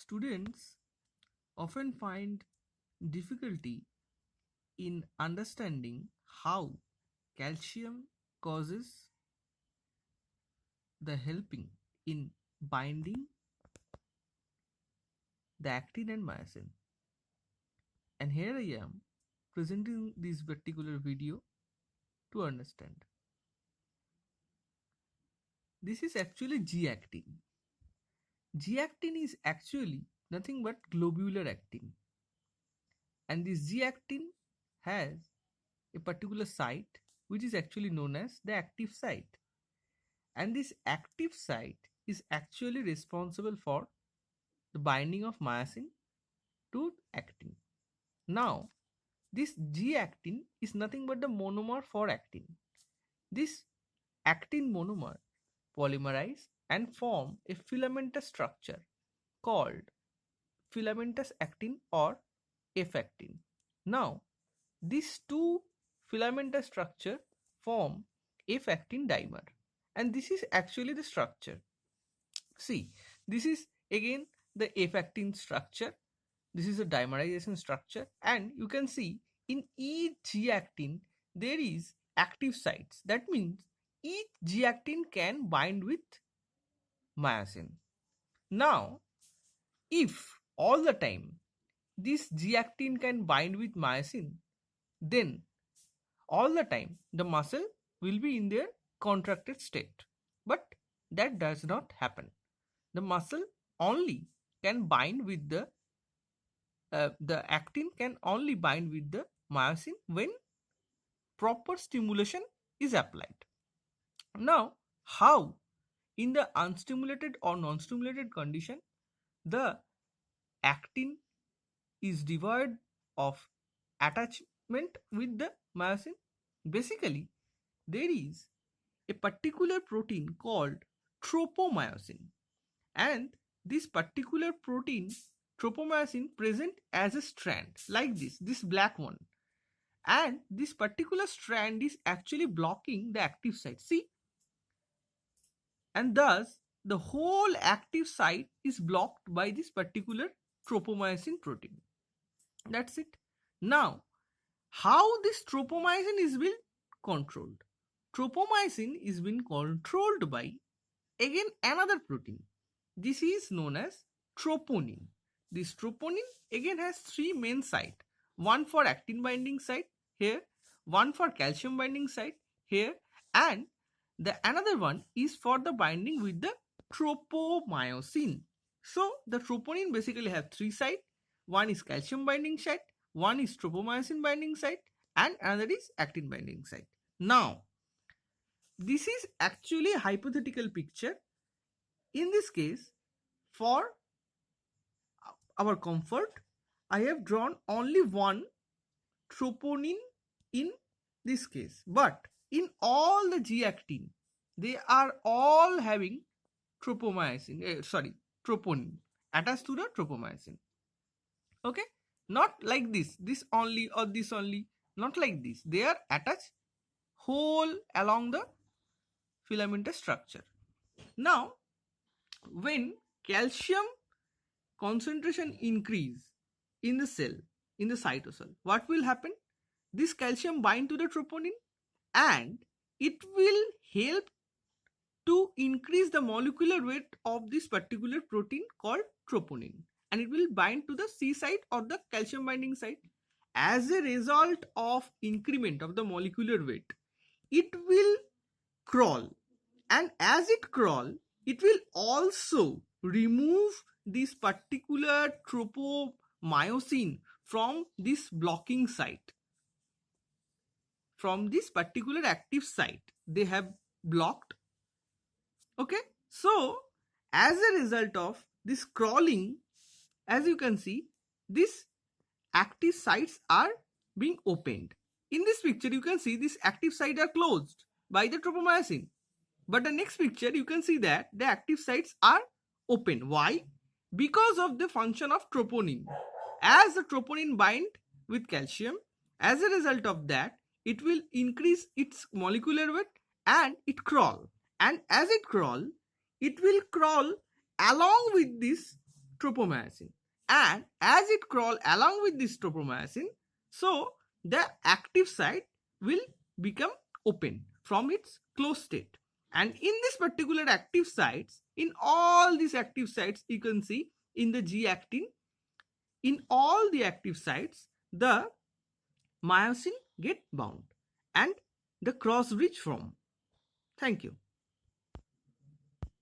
Students often find difficulty in understanding how calcium causes the helping in binding the actin and myosin. And here I am presenting this particular video to understand. This is actually G-actin. G-actin is actually nothing but globular actin, and this G-actin has a particular site which is actually known as the active site, and this active site is actually responsible for the binding of myosin to actin. Now, this G-actin is nothing but the monomer for actin. This actin monomer polymerize and form a filamentous structure called filamentous actin or F-actin. Now, these two filamentous structure form F-actin dimer, and this is actually the structure. See, this is again the F-actin structure. This is a dimerization structure, and you can see in each G-actin there is active sites. That means each G-actin can bind with myosin. Now, if all the time this G-actin can bind with myosin, then all the time the muscle will be in their contracted state. But that does not happen. The muscle only can bind with the actin can only bind with the myosin when proper stimulation is applied. Now, how in the unstimulated or non-stimulated condition the actin is devoid of attachment with the myosin? Basically, there is a particular protein called tropomyosin, and this particular protein tropomyosin present as a strand like this black one, and this particular strand is actually blocking the active site. See, and thus the whole active site is blocked by this particular tropomyosin protein. That's it. Now, how this tropomyosin is being controlled? Tropomyosin is being controlled by again another protein. This is known as troponin. This troponin again has three main sites. One for actin binding site here, one for calcium binding site here, and the another one is for the binding with the tropomyosin. So the troponin basically have three sites. One is calcium binding site, one is tropomyosin binding site, and another is actin binding site. Now, this is actually a hypothetical picture. In this case, for our comfort, I have drawn only one troponin in this case, but in all the G-actin, they are all having troponin attached to the tropomyosin. Okay, not like this only or this only, not like this. They are attached whole along the filamentous structure. Now, when calcium concentration increase in the cell, in the cytosol, what will happen? This calcium bind to the troponin and it will help to increase the molecular weight of this particular protein called troponin, and it will bind to the C site or the calcium binding site. As a result of increment of the molecular weight, it will crawl, and as it crawl, it will also remove this particular tropomyosin from this blocking site, from this particular active site they have blocked. Okay, so as a result of this crawling, as you can see, these active sites are being opened. In this picture, you can see these active sites are closed by the tropomyosin. But the next picture, you can see that the active sites are open. Why? Because of the function of troponin. As the troponin bind with calcium, as a result of that, it will increase its molecular weight and it crawl. And as it crawl, it will crawl along with this tropomyosin, and as it crawl along with this tropomyosin, so the active site will become open from its closed state. And in this particular active sites, in all these active sites, you can see in the G actin, in all the active sites, the myosin get bound and the cross bridge form. Thank you.